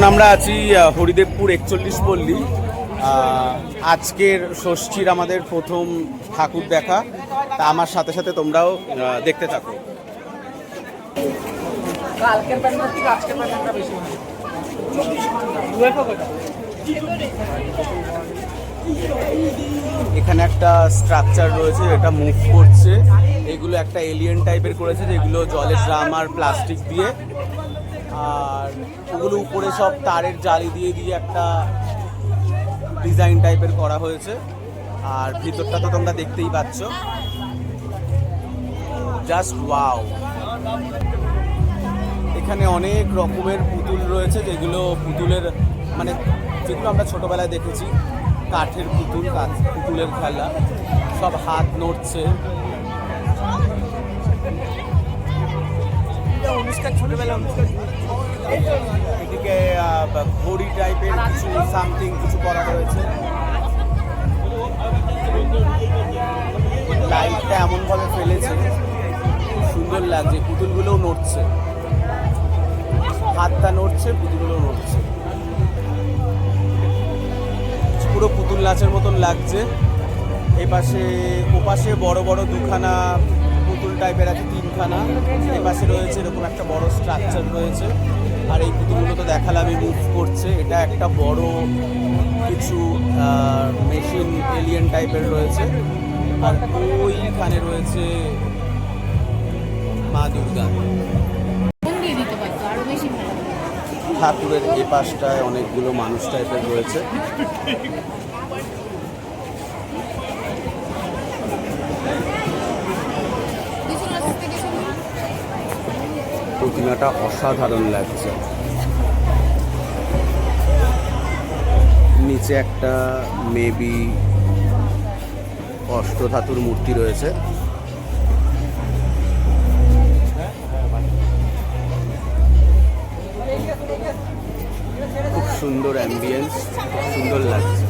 এখন আমরা আছি হরিদেবপুর 41 পল্লী। আজকের ষষ্ঠীর আমাদের প্রথম ঠাকুর দেখা, তা আমার সাথে সাথে তোমরাও দেখতে থাকো। এখানে একটা স্ট্রাকচার রয়েছে, এটা মুভ করছে। এগুলো একটা এলিয়েন টাইপের করেছে, যেগুলো জলের ড্রাম আর প্লাস্টিক দিয়ে, আর ওগুলো উপরে সব তারের জালি দিয়ে দিয়ে একটা ডিজাইন টাইপের করা হয়েছে। আর ভিতরটা তো তোমরা দেখতেই পাচ্ছ, জাস্ট ওয়াও। এখানে অনেক রকমের পুতুল রয়েছে, যেগুলো পুতুলের মানে যেগুলো আমরা ছোটবেলায় দেখেছি, কাঠের পুতুল, পুতুলের খেলা, সব হাত নড়ছে। এদিকে ঘড়ি টাইপের কিছু সামথিং কিছু করা হয়েছে। লাইটটা এমনভাবে ফেলেছে, খুব সুন্দর লাগছে। পুতুলগুলোও নড়ছে, হাতটা নড়ছে, পুতুলগুলো নড়ছে, পুরো পুতুল নাচের মতন লাগছে। এপাশে ওপাশে বড় বড় দুখানা পুতুল টাইপের আছে, তিনখানা। এপাশে রয়েছে এরকম একটা বড় স্ট্রাকচার রয়েছে। আর এই পুতুলগুলো তো দেখালামই মুভ করছে। এটা একটা বড় কিছু মেশিন এলিয়েন টাইপের রয়েছে। আর ওইখানে রয়েছে মা দুর্গা। ঠাকুরের এ পাশটায় অনেকগুলো মানুষ টাইপের রয়েছে। প্রতিমাটা অসাধারণ লাগছে। নিচে একটা মেবি অষ্টধাতুর মূর্তি রয়েছে। খুব সুন্দর অ্যাম্বিয়েন্স, খুব সুন্দর লাগছে।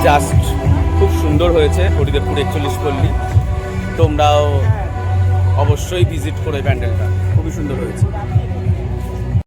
জাস্ট খুব সুন্দর হয়েছে হরিদেবপুর 41 পল্লী। তোমরাও অবশ্যই ভিজিট করে প্যান্ডেলটা, খুবই সুন্দর হয়েছে।